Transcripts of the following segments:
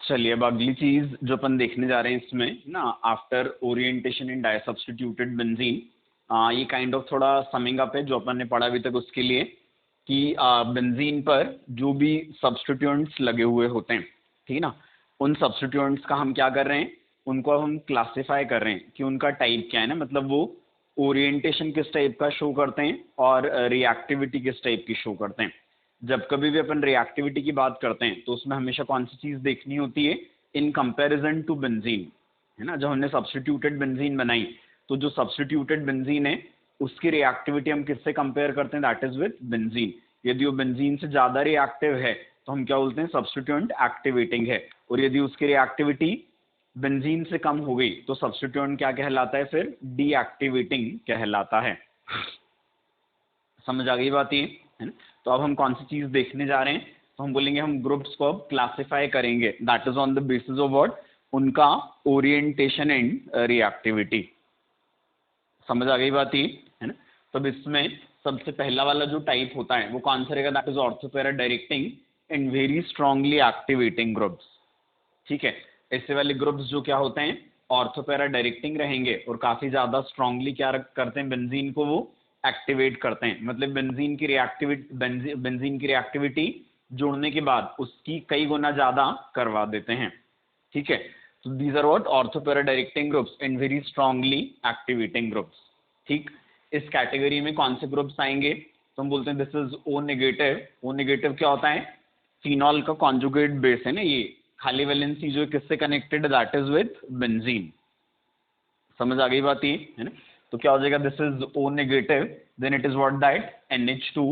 चलिए अब अगली चीज जो अपन देखने जा रहे हैं इसमें ना, आफ्टर ओरिएंटेशन इन डाइसब्स्टिट्यूटेड बेंजीन, ये काइंड ऑफ थोड़ा समिंग अप है जो अपन ने पढ़ा अभी तक उसके लिए, कि बेंजीन पर जो भी सब्स्टिट्यूएंट्स लगे हुए होते हैं, ठीक है ना, उन सब्स्टिट्यूएंट्स का हम क्या कर रहे हैं, उनको अब हम क्लासिफाई कर रहे हैं कि उनका टाइप क्या है ना, मतलब वो ओरिएंटेशन किस टाइप का शो करते हैं और रिएक्टिविटी किस टाइप की शो करते हैं। जब कभी भी अपन रिएक्टिविटी की बात करते हैं तो उसमें हमेशा कौन सी चीज देखनी होती है, इन कंपैरिजन टू बेंजीन, है ना। जब हमने सब्स्टिट्यूटेड बेंजीन बनाई तो जो सब्स्टिट्यूटेड बेंजीन है उसकी रिएक्टिविटी हम किससे कंपेयर करते हैं, दैट इज विद बेंजीन। यदि वो बेंजीन से ज्यादा रिएक्टिव है तो हम क्या बोलते हैं, सब्स्टिट्यूएंट एक्टिवेटिंग है। और यदि उसकी रिएक्टिविटी बेंजीन से कम हो गई तो सब्स्टिट्यूएंट क्या कहलाता है, फिर डीएक्टिवेटिंग कहलाता है। समझ आ गई बात ये, है ना। तो अब हम कौन सी चीज देखने जा रहे हैं, तो हम बोलेंगे हम ग्रुप्स को अब क्लासिफाई करेंगे, that is on the basis of what, उनका ओरिएंटेशन एंड रिएक्टिविटी। समझ आ गई बात ये, है ना। तो इसमें सबसे पहला वाला जो टाइप होता है वो कौन सा रहेगा, that is ortho para directing and very strongly activating groups. ठीक है, ऐसे वाले ग्रुप्स जो क्या होते हैं, ऑर्थोपैरा डायरेक्टिंग रहेंगे और काफी ज्यादा स्ट्रांगली क्या करते हैं, बेंजीन को वो एक्टिवेट करते हैं। मतलब बेंजीन की रिएक्टिविटी जोड़ने के बाद उसकी कई गुना ज्यादा करवा देते हैं। ठीक है, तो these are what, ortho para directing groups and very strongly activating groups. ठीक, इस कैटेगरी में कौन से ग्रुप्स आएंगे, तो हम बोलते हैं this is O negative. O negative क्या होता है, फिनॉल का कॉन्जुगेट बेस है ना, ये खाली वैलेंसी जो किससे connected, that is with benzene. समझ आ गई बात ये, है ना। तो क्या हो जाएगा, this is O negative, then it is what, that NH2,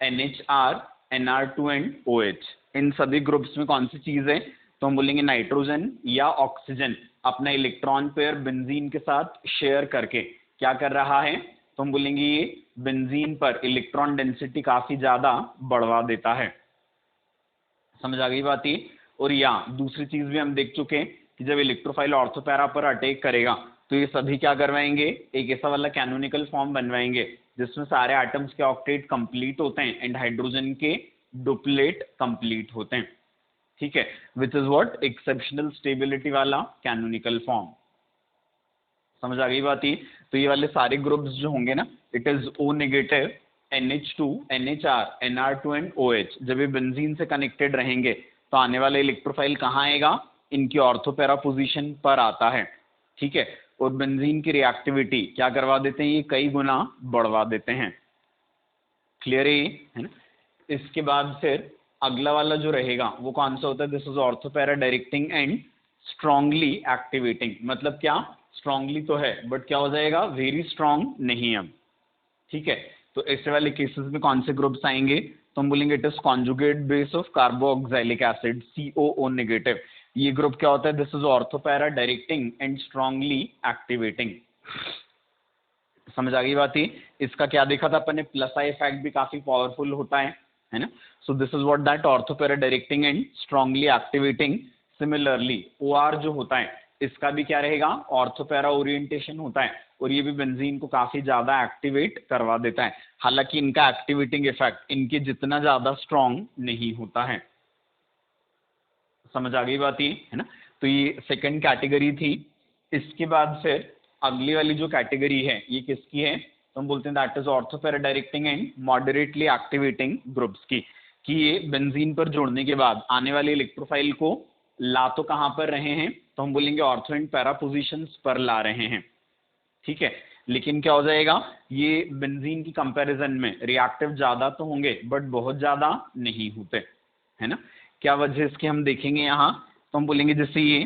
NHR, NR2 and OH। इन सभी ग्रुप्स में कौन सी चीज है, तो हम बोलेंगे नाइट्रोजन या ऑक्सीजन अपना इलेक्ट्रॉन पेयर बेंजीन के साथ शेयर करके क्या कर रहा है, तो हम बोलेंगे ये बेंजीन पर इलेक्ट्रॉन डेंसिटी काफी ज्यादा बढ़वा देता है। समझ आ गई बात ये। और यहाँ दूसरी चीज भी हम देख चुके हैं कि जब इलेक्ट्रोफाइल ऑर्थोपैरा पर अटैक करेगा तो ये सभी क्या करवाएंगे, एक ऐसा वाला कैनोनिकल फॉर्म बनवाएंगे जिसमें सारे एटम्स के ऑक्टेट कंप्लीट होते हैं एंड हाइड्रोजन के डुप्लेट कंप्लीट होते हैं। ठीक है, विच इज व्हाट, एक्सेप्शनल स्टेबिलिटी वाला कैनोनिकल फॉर्म। समझ आ गई बात ये। तो ये वाले सारे ग्रुप्स जो होंगे ना, it is O negative, NH2, NHR, NR2 and OH। जब ये बेंजीन से कनेक्टेड रहेंगे तो आने वाला इलेक्ट्रोफाइल कहाँ आएगा, इनकी ऑर्थोपैरा पोजीशन पर आता है। ठीक है, और बेंजीन की रिएक्टिविटी क्या करवा देते हैं, ये कई गुना बढ़वा देते हैं। क्लियर है ना। इसके बाद फिर अगला वाला जो रहेगा वो कौन सा होता है, this is ortho para directing and strongly activating. मतलब क्या, स्ट्रांगली तो है बट क्या हो जाएगा, वेरी स्ट्रांग नहीं अब। ठीक है, तो ऐसे वाले केसेस में कौन से ग्रुप्स आएंगे, तो हम बोलेंगे it is conjugate base of carboxylic acid, COO negative. ये ग्रुप क्या होता है, this is ortho para directing and strongly activating. समझ आ गई बात है। इसका क्या देखा था अपन ने, प्लस आई इफेक्ट भी काफी पावरफुल होता है ना। So this is what, that ortho para directing and strongly activating. Similarly OR जो होता है इसका भी क्या रहेगा, ऑर्थोपैरा ओरिएंटेशन होता है और ये भी बेंजीन को काफी ज्यादा एक्टिवेट करवा देता है। हालांकि इनका एक्टिवेटिंग इफेक्ट इनके जितना ज्यादा स्ट्रांग नहीं होता है। समझ आ गई बात ये, है ना। तो ये सेकंड कैटेगरी थी। इसके बाद फिर अगली वाली जो कैटेगरी है ये किसकी है, तो हम बोलते हैं that is ortho para directing and moderately activating groups की। कि ये बेंजीन पर जोड़ने के बाद आने वाले इलेक्ट्रोफाइल को ला तो कहां पर रहे हैं, तो हम बोलेंगे ऑर्थो एंड पैरा पोजीशंस पर ला रहे हैं। ठीक है, लेकिन क्या हो जाएगा, ये बेंजीन की कंपैरिजन में रिएक्टिव ज्यादा तो होंगे बट बहुत ज्यादा नहीं होते, है ना। क्या वजह इसकी हम देखेंगे यहाँ, तो हम बोलेंगे जैसे ये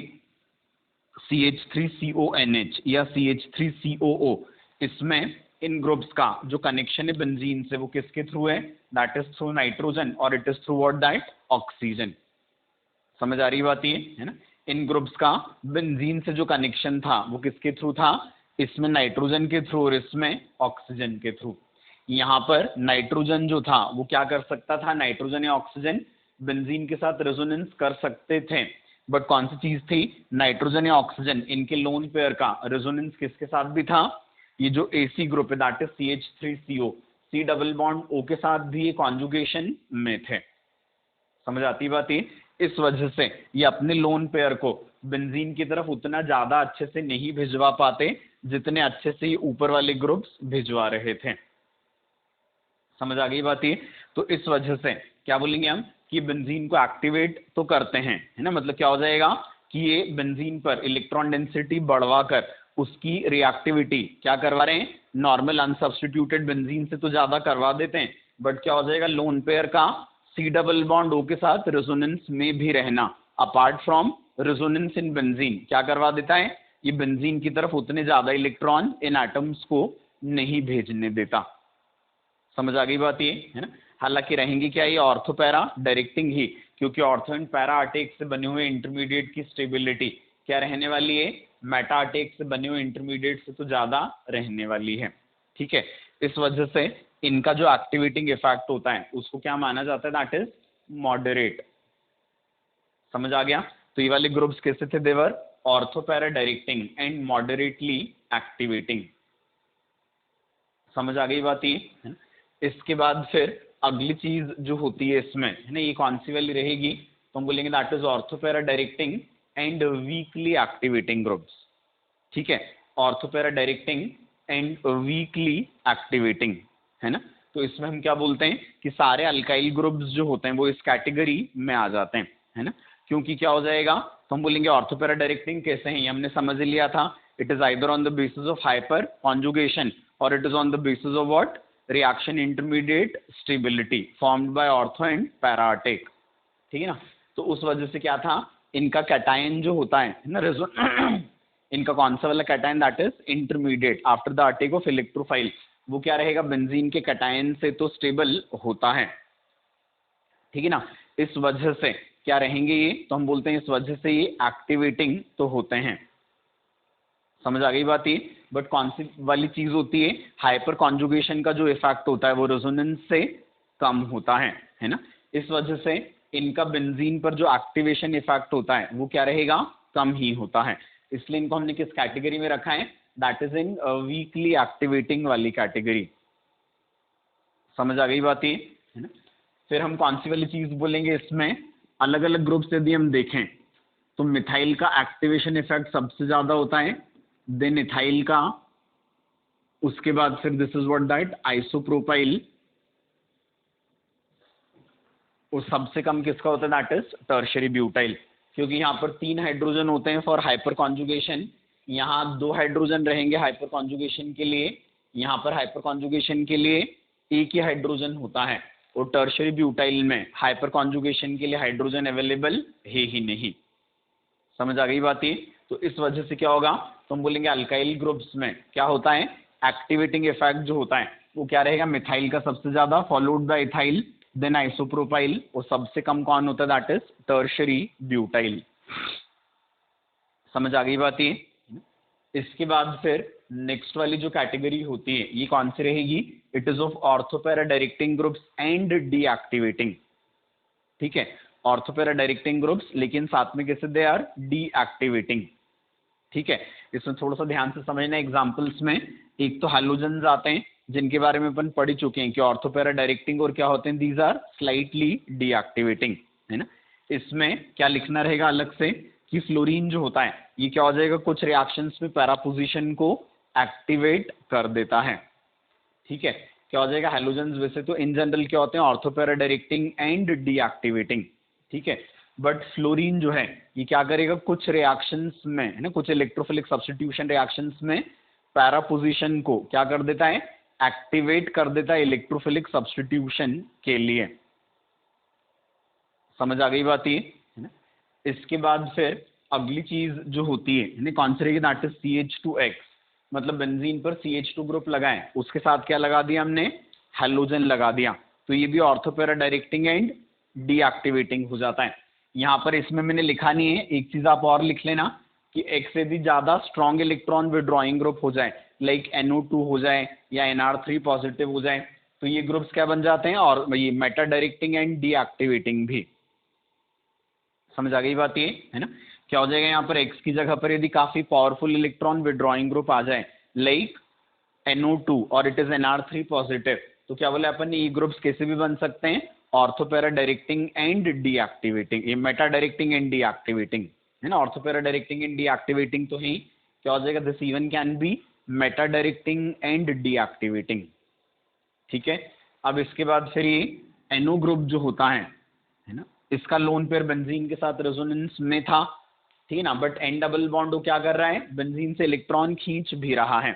CH3CONH या CH3COO, इसमें इन ग्रुप्स का जो कनेक्शन है बेंजीन से वो किसके थ्रू है, दैट इज थ्रू नाइट्रोजन और it is through what, that oxygen. समझ आ रही बात ये, है ना। इन ग्रुप्स का बेंजीन से जो कनेक्शन था वो किसके थ्रू था, इसमें नाइट्रोजन के थ्रू और इसमें ऑक्सीजन के थ्रू। यहाँ पर नाइट्रोजन जो था वो क्या कर सकता था, नाइट्रोजन या ऑक्सीजन बेंजीन के साथ रेजोनेंस कर सकते थे, बट कौन सी चीज थी, नाइट्रोजन या ऑक्सीजन, इनके लोन पेयर का रेजोनेंस किसके साथ भी था, ये जो AC ग्रुप है that is CH3CO, C double bond O के साथ भी ये कॉन्जुगेशन में थे। समझ आती बात ये। इस वजह से ये अपने लोन पेयर को बेंजीन की तरफ उतना ज्यादा अच्छे से नहीं भिजवा पाते जितने अच्छे से ये ऊपर वाले ग्रुप्स भिजवा रहे थे। समझ आ गई बात ये? तो इस वजह से क्या बोलेंगे हम कि बेंजीन को एक्टिवेट तो करते हैं, है ना, मतलब क्या हो जाएगा कि ये बेंजीन पर इलेक्ट्रॉन डेंसिटी बढ़वा कर उसकी रिएक्टिविटी क्या करवा रहे हैं, नॉर्मल अनसब्स्टिट्यूटेड बेंजीन से तो ज्यादा करवा देते हैं, बट क्या हो जाएगा, लोन पेयर का सी डबल बॉन्ड ओ के साथ रेजोनेंस में भी रहना, apart from resonance in benzene, क्या करवा देता है, ये बेंजीन की तरफ उतने ज्यादा इलेक्ट्रॉन इन एटम्स को नहीं भेजने देता। समझ आ गई बात ये, है ना। हालांकि रहेंगी क्या ये ऑर्थो पैरा डायरेक्टिंग ही, क्योंकि ऑर्थो एंड पैरा अटैक से बने हुए इंटरमीडिएट की स्टेबिलिटी क्या रहने वाली है, मेटा अटैक से बने हुए इंटरमीडिएट से तो ज्यादा रहने वाली है। ठीक है, इस वजह से इनका जो एक्टिवेटिंग इफेक्ट होता है उसको क्या माना जाता है, दैट इज मॉडरेट। समझ आ गया? तो ये वाले ग्रुप्स कैसे थे, they were ortho para directing and moderately activating. समझ आ गई बात ये, है ना। इसके बाद फिर अगली चीज जो होती है इसमें, है ना, ये कौन सी वाली रहेगी, तो हम बोलेंगे that is ortho para directing and weekly activating groups. ठीक है, ortho para directing and weekly activating, है ना। तो इसमें हम क्या बोलते हैं कि सारे अल्काइल ग्रुप्स जो होते हैं वो इस कैटेगरी में आ जाते हैं, है ना, क्योंकि क्या हो जाएगा, तो हम बोलेंगे ऑर्थो पैरा डायरेक्टिंग कैसे है, ये हमने समझ लिया था, it is either on the basis of hyper conjugation और it is on the basis of what, reaction intermediate stability formed by ortho and para attack. ठीक है ना। तो उस वजह से क्या था, इनका कैटायन जो होता है ना, इनका कौन सा वाला cation, that is intermediate after the attack of electrophile, वो क्या रहेगा, बेंजीन के कैटायन से तो स्टेबल होता है। ठीक है ना। इस वजह से क्या रहेंगे ये, तो हम बोलते हैं इस वजह से ये एक्टिवेटिंग तो होते हैं। समझ आ गई बात ये। बट कौन सी वाली चीज होती है, हाइपर कॉन्जुगेशन का जो इफेक्ट होता है वो रेजोनेंस से कम होता है ना। इस वजह से इनका बेंजीन पर जो एक्टिवेशन इफेक्ट होता है वो क्या रहेगा, कम ही होता है। इसलिए इनको हमने किस कैटेगरी में रखा है, that is in weekly activating वाली कैटेगरी। समझ आ गई बात ये, है ना। फिर हम कौन सी वाली चीज बोलेंगे, इसमें अलग अलग ग्रुप्स यदि हम देखें तो मिथाइल का एक्टिवेशन इफेक्ट सबसे ज्यादा होता है, देन इथाइल का, उसके बाद फिर this is what that isopropyl, और सबसे कम किसका होता है, दैट इज टर्शियरी ब्यूटाइल, क्योंकि यहाँ पर 3 हाइड्रोजन होते हैं फॉर हाइपर कॉन्जुगेशन, यहाँ 2 हाइड्रोजन रहेंगे हाइपर कॉन्जुगेशन के लिए, यहाँ पर हाइपर कॉन्जुगेशन के लिए 1 ही हाइड्रोजन होता है, और टर्शियरी ब्यूटाइल में हाइपर कॉन्जुगेशन के लिए हाइड्रोजन अवेलेबल है ही नहीं। समझ आ गई बात ये। तो इस वजह से क्या होगा, तो हम बोलेंगे अल्काइल ग्रुप्स में क्या होता है, एक्टिवेटिंग इफेक्ट जो होता है वो क्या रहेगा, मिथाइल का सबसे ज्यादा, followed by ethyl, then isopropyl, और सबसे कम कौन होता है, दैट इज टर्शियरी ब्यूटाइल। समझ आ गई बात ये। इसके बाद फिर नेक्स्ट वाली जो कैटेगरी होती है ये कौन सी रहेगी, it is of ortho para directing groups and deactivating. ठीक है, ऑर्थो पैरा डायरेक्टिंग ग्रुप्स, लेकिन साथ में कैसे, दे आर डीएक्टिवेटिंग। ठीक है, इसमें थोड़ा सा ध्यान से समझना एग्जांपल्स में, एक तो हैलोजन्स आते हैं जिनके बारे में अपन पढ़ चुके हैं कि ऑर्थो पैरा डायरेक्टिंग और क्या होते हैं, दीज आर स्लाइटली डीएक्टिवेटिंग, है ना। इसमें क्या लिखना रहेगा अलग से कि फ्लोरीन जो होता है ये क्या हो जाएगा, कुछ रिएक्शंस में पैरा पोजीशन को एक्टिवेट कर देता है। ठीक है, क्या हो जाएगा, हैलोजन्स वैसे तो इन जनरल क्या होते हैं, ortho para directing and deactivating. ठीक है, बट फ्लोरीन जो है ये क्या करेगा, कुछ रिएक्शंस में, है ना, कुछ इलेक्ट्रोफिलिक सब्स्टिट्यूशन रिएक्शंस में पैरा पोजीशन को क्या कर देता है, एक्टिवेट कर देता है इलेक्ट्रोफिलिक सब्स्टिट्यूशन के लिए। समझ आ गई बात ये, है ना। इसके बाद फिर अगली चीज जो होती है कौन सी रहेगी, दैट इज CH2X, मतलब बेंजीन पर CH2 ग्रुप लगाएं, उसके साथ क्या लगा दिया हमने, हैलोजन लगा दिया, तो ये भी ortho para directing and deactivating हो जाता है। यहाँ पर इसमें मैंने लिखा नहीं है, एक चीज आप और लिख लेना कि X से भी ज्यादा स्ट्रॉन्ग इलेक्ट्रॉन विड्रॉइंग ग्रुप हो जाए, लाइक NO2 हो जाए या NR3 पॉजिटिव हो जाए, तो ये ग्रुप्स क्या बन जाते हैं, और ये मेटा डायरेक्टिंग एंड डीएक्टिवेटिंग भी। समझ आ गई बात ये, है ना। क्या हो जाएगा, यहाँ पर X की जगह पर यदि काफी पावरफुल इलेक्ट्रॉन विड्रॉइंग ग्रुप आ जाए लाइक NO2 और इट इज NR3 पॉजिटिव, तो क्या बोले अपन, ये ग्रुप्स कैसे भी बन सकते हैं, ऑर्थोपैरा डायरेक्टिंग एंड डीएक्टिवेटिंग, ये मेटा डायरेक्टिंग एंड डीएक्टिवेटिंग है ना, ऑर्थोपैरा डायरेक्टिंग एंड डीएक्टिवेटिंग तो ही क्या हो जाएगा, this even can be Meta directing and deactivating. ठीक है, अब इसके बाद फिर ये एनो ग्रुप जो होता है ना, इसका लोन पेयर बेंजीन के साथ रेजोनेंस में था, ठीक है ना, बट एन डबल बॉन्ड वो क्या कर रहा है, बेंजीन से इलेक्ट्रॉन खींच भी रहा है।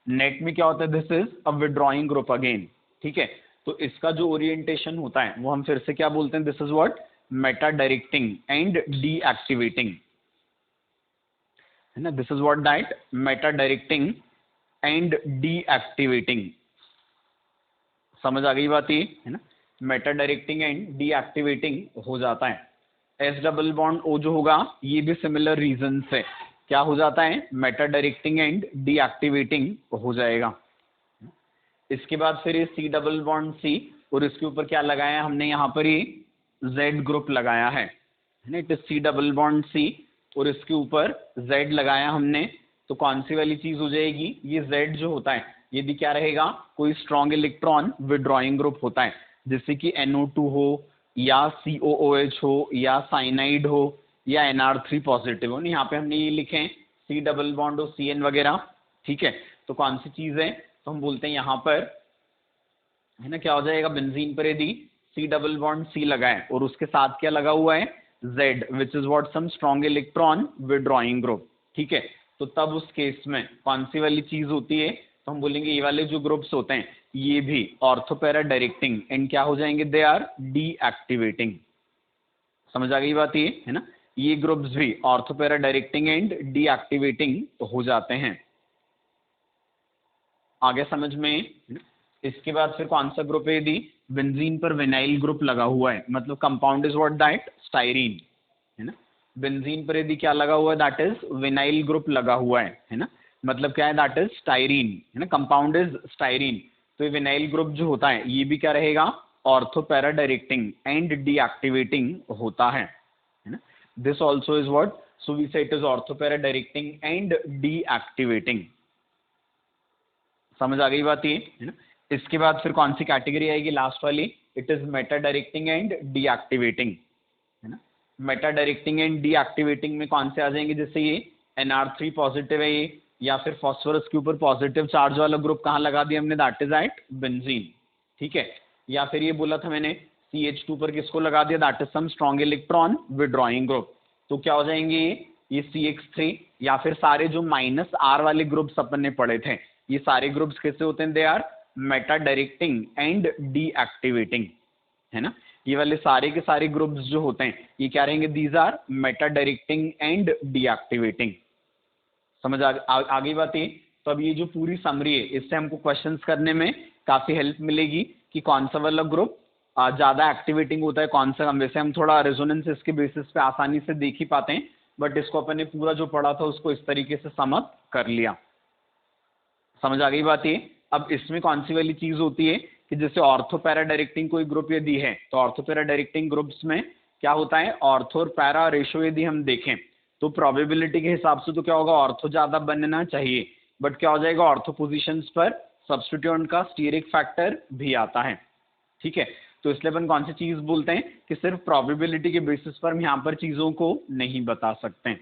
नेट में क्या होता है, this is a withdrawing group again. ठीक है, तो इसका जो ओरिएंटेशन होता है वो हम फिर से क्या बोलते हैं, this is what, Meta directing and deactivating है ना, this is what that, Meta directing and deactivating. समझ आ गई बात ये है ना, मेटा डायरेक्टिंग एंड डीएक्टिवेटिंग हो जाता है। एस डबल बॉन्ड ओ जो होगा ये भी सिमिलर रीजन से क्या हो जाता है, मेटा डायरेक्टिंग एंड डीएक्टिवेटिंग हो जाएगा। इसके बाद फिर ये सी डबल बॉन्ड सी, और इसके ऊपर क्या लगाया है हमने, यहाँ पर ये जेड ग्रुप लगाया है ना, it is C double bond C, और इसके ऊपर जेड लगाया हमने, तो कौन सी वाली चीज हो जाएगी, ये जेड जो होता है यदि क्या रहेगा, कोई स्ट्रॉन्ग इलेक्ट्रॉन विड्रॉइंग ग्रुप होता है, जैसे कि NO2 हो या COOH हो या साइनाइड हो या NR3 पॉजिटिव हो, यहाँ पे हमने ये लिखे हैं सी डबल बॉन्ड हो CN वगैरह। ठीक है, तो कौन सी चीज है, तो हम बोलते हैं यहाँ पर है ना, क्या हो जाएगा, बेंजीन पर यदि सी डबल बॉन्ड सी लगा है और उसके साथ क्या लगा हुआ है, Z, which is what, some strong electron withdrawing group. ठीक है, तो तब उस केस में कौन सी वाली चीज होती है, तो हम बोलेंगे ये वाले जो ग्रुप्स होते हैं ये भी ऑर्थोपैरा डायरेक्टिंग एंड क्या हो जाएंगे, दे आर डीएक्टिवेटिंग। समझ आ गई बात ये है ना, ये ग्रुप्स भी ऑर्थोपैरा डायरेक्टिंग एंड डीएक्टिवेटिंग हो जाते हैं। आगे समझ में। इसके बाद फिर कौन सा ग्रुप है, यदि बेंजीन पर विनाइल ग्रुप लगा हुआ है, मतलब compound is what that, styrene है ना, बेंजीन पर यदि क्या लगा हुआ है, दैट इज विनाइल ग्रुप लगा हुआ है ना, मतलब क्या है, दैट इज स्टाइरीन है ना, कंपाउंड इज स्टाइरीन। तो ये विनाइल ग्रुप जो होता है ये भी क्या रहेगा, ऑर्थोपैरा डायरेक्टिंग एंड डीएक्टिवेटिंग होता है ना, this also is what, so we say it is ortho para directing and deactivating. समझ आ गई बात ये है ना। इसके बाद फिर कौन सी कैटेगरी आएगी, लास्ट वाली, it is Meta directing and deactivating है ना, मेटा डायरेक्टिंग एंड डीएक्टिवेटिंग में कौन से आ जाएंगे, जैसे ये NR3 पॉजिटिव है ये, या फिर फॉस्फोरस के ऊपर पॉजिटिव चार्ज वाला ग्रुप कहाँ लगा दिया हमने, दैट इज एट बेंजीन। ठीक है, या फिर ये बोला था मैंने CH2 पर किसको लगा दिया, that is some strong electron withdrawing group, तो क्या हो जाएंगे ये CX3, या फिर सारे जो -R वाले ग्रुप्स अपन ने पढ़े थे, ये सारे ग्रुप्स कैसे होते हैं, they are meta directing and deactivating है ना, ये वाले सारे के सारे ग्रुप्स जो होते हैं ये क्या रहेंगे, these are meta directing and deactivating. समझ आ गई बात ये। तो अब ये जो पूरी समरी है इससे हमको क्वेश्चंस करने में काफी हेल्प मिलेगी कि कौन सा वाला ग्रुप ज्यादा एक्टिवेटिंग होता है, कौन सा कम। वैसे हम थोड़ा रेजोनेंस इसके बेसिस पे आसानी से देख ही पाते हैं, बट इसको अपन ने पूरा जो पढ़ा था उसको इस तरीके से समझ कर लिया। समझ आ गई बात ये। अब इसमें कौन सी वाली चीज होती है कि जैसे ऑर्थोपैरा डायरेक्टिंग कोई ग्रुप यदि है, तो ऑर्थोपैरा डायरेक्टिंग ग्रुप्स में क्या होता है, ऑर्थो और पैरा रेशो यदि हम देखें तो प्रोबेबिलिटी के हिसाब से तो क्या होगा, ऑर्थो ज्यादा बनना चाहिए, बट क्या हो जाएगा, ऑर्थो पोजीशंस पर सब्स्टिट्यूएंट का स्टीरिक फैक्टर भी आता है। ठीक है, तो इसलिए अपन कौन सी चीज बोलते हैं कि सिर्फ प्रोबेबिलिटी के बेसिस पर हम यहाँ पर चीजों को नहीं बता सकते।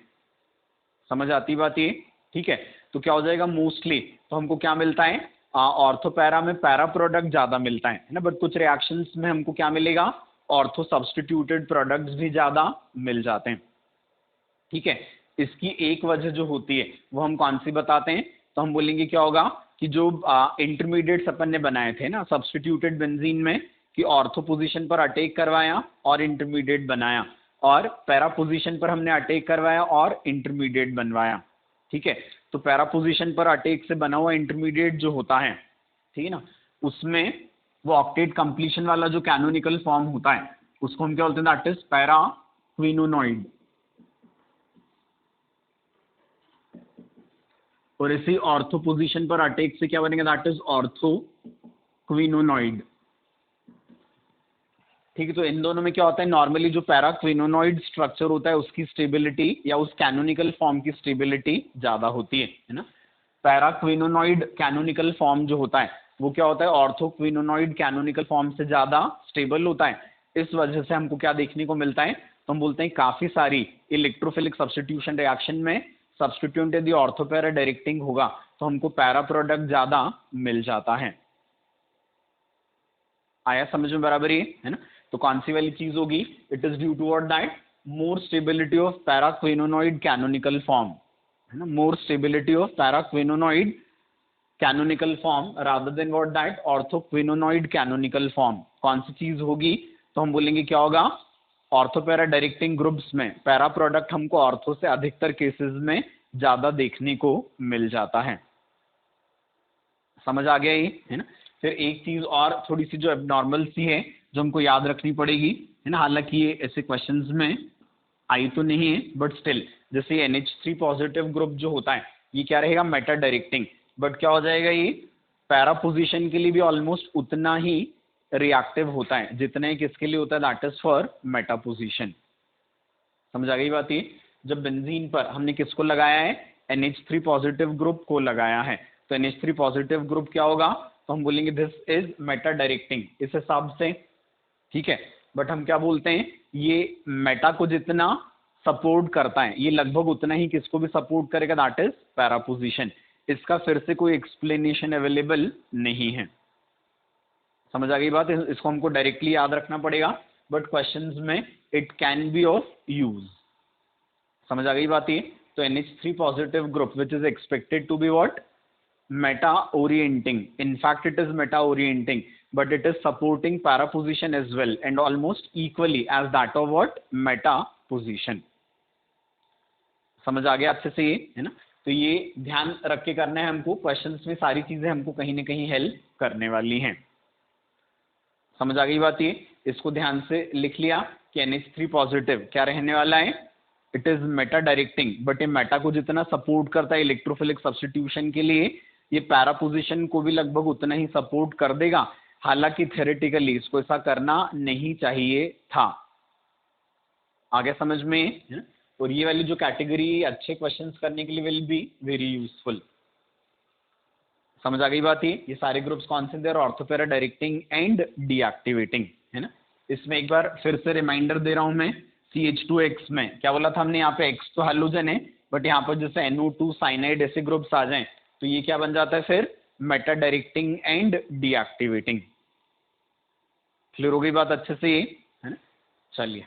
समझ आती बात ये। ठीक है, तो क्या हो जाएगा, मोस्टली तो हमको क्या मिलता है, ऑर्थोपैरा में पैरा प्रोडक्ट ज्यादा मिलता है ना, बट कुछ रिएक्शंस में हमको क्या मिलेगा, ऑर्थो सब्स्टिट्यूटेड प्रोडक्ट्स भी ज्यादा मिल जाते हैं। ठीक है, इसकी एक वजह जो होती है वो हम कौन सी बताते हैं, तो हम बोलेंगे क्या होगा कि जो इंटरमीडिएट्स अपन ने बनाए थे ना सब्स्टिट्यूटेड बेंजीन में, कि ऑर्थो पोजीशन पर अटैक करवाया और इंटरमीडिएट बनाया, और पैरा पोजीशन पर हमने अटैक करवाया और इंटरमीडिएट बनवाया। ठीक है, तो पैरा पोजीशन पर अटैक से बना हुआ इंटरमीडिएट जो होता है, ठीक है ना, उसमें वो ऑक्टेट कंप्लीशन वाला जो कैनोनिकल फॉर्म होता है उसको हम क्या बोलते हैं, दैट इज पैरा क्विनोनॉइड। और इसी ऑर्थो पोजीशन पर अटैक से क्या बनेगा, दैट इज ऑर्थो क्विनोनॉइड। ठीक है, तो इन दोनों में क्या होता है, नॉर्मली जो पैरा क्विनोनॉइड स्ट्रक्चर होता है उसकी स्टेबिलिटी या उस कैनोनिकल फॉर्म की स्टेबिलिटी ज्यादा होती है ना। पैरा क्विनोनॉइड कैनोनिकल फॉर्म जो होता है वो क्या होता है, ऑर्थो क्विनोनॉइड कैनोनिकल फॉर्म से ज्यादा स्टेबल होता है, इस वजह से हमको क्या देखने को मिलता है, तो हम बोलते हैं काफी सारी इलेक्ट्रोफिलिक सब्स्टिट्यूशन रिएक्शन में सब्स्टिट्यूएंट यदि ऑर्थो पैरा डायरेक्टिंग होगा तो हमको पैरा प्रोडक्ट ज्यादा मिल जाता है। आया समझ में बराबर ही है ना। तो कौन सी वाली चीज होगी, it is due to what that more stability of paraquinonoid canonical form, है ना, more stability of paraquinonoid canonical form rather than what that orthoquinonoid canonical form. कौन सी चीज होगी, तो हम बोलेंगे क्या होगा, ऑर्थो पैरा डायरेक्टिंग ग्रुप्स में पैरा प्रोडक्ट हमको ऑर्थो से अधिकतर केसेस में ज्यादा देखने को मिल जाता है। समझ आ गया ये, है ना। फिर एक चीज और थोड़ी सी जो एबनॉर्मल सी है जो हमको याद रखनी पड़ेगी, है ना, हालांकि ये ऐसे क्वेश्चंस में आई तो नहीं है बट स्टिल, जैसे NH3 पॉजिटिव ग्रुप जो होता है ये क्या रहेगा, मेटा डायरेक्टिंग, बट क्या हो जाएगा ये पैरा पोजीशन के लिए भी ऑलमोस्ट उतना ही रिएक्टिव होता है जितना ही किसके लिए होता है, that is for Meta position. समझ आ गई बात ये। जब बेंजीन पर हमने किसको लगाया है, NH3 पॉजिटिव ग्रुप को लगाया है, तो NH3 पॉजिटिव ग्रुप क्या होगा, तो हम बोलेंगे दिस इज मेटा डायरेक्टिंग इस हिसाब से, ठीक है। बट हम क्या बोलते हैं, ये मेटा को जितना सपोर्ट करता है ये लगभग उतना ही किसको भी सपोर्ट करेगा, दैट इज पैरा पोजीशन। इसका फिर से कोई एक्सप्लेनेशन अवेलेबल नहीं है। समझ आ गई बात, इसको हमको डायरेक्टली याद रखना पड़ेगा बट क्वेश्चंस में it can be of use. समझ आ गई बात ये। तो NH3 positive group which is expected to be what, meta orienting, in fact it is meta orienting but it is supporting para position as well and almost equally as that of what, meta position। समझ आ गया अच्छे से ये, है ना। तो ये ध्यान रख के करना है हमको, क्वेश्चंस में सारी चीजें हमको कहीं ना कहीं हेल्प करने वाली हैं। समझ आ गई बात ये, इसको ध्यान से लिख लिया कि NH3 पॉजिटिव क्या रहने वाला है, it is Meta directing but ये मेटा को जितना सपोर्ट करता है इलेक्ट्रोफिलिक सब्स्टिट्यूशन के लिए ये पैरा पोजीशन को भी लगभग उतना ही सपोर्ट कर देगा। हालांकि थ्योरेटिकली इसको ऐसा करना नहीं चाहिए था। आगे समझ में, है? और ये वाली जो कैटेगरी अच्छे क्वेश्चंस करने के लिए विल बी वेरी यूजफुल। समझ आ गई बात ये सारे ग्रुप्स कौन से थे, ortho para directing and deactivating, है ना। इसमें एक बार फिर से रिमाइंडर दे रहा हूं मैं, CH2X में क्या बोला था हमने, यहाँ पे X तो हैलोजन है बट यहाँ पर जैसे NO2 साइनाइड ऐसे ग्रुप्स आ जाएं तो ये क्या बन जाता है फिर, Meta directing and deactivating. Clear हो गई बात अच्छे से ये, है ना। चलिए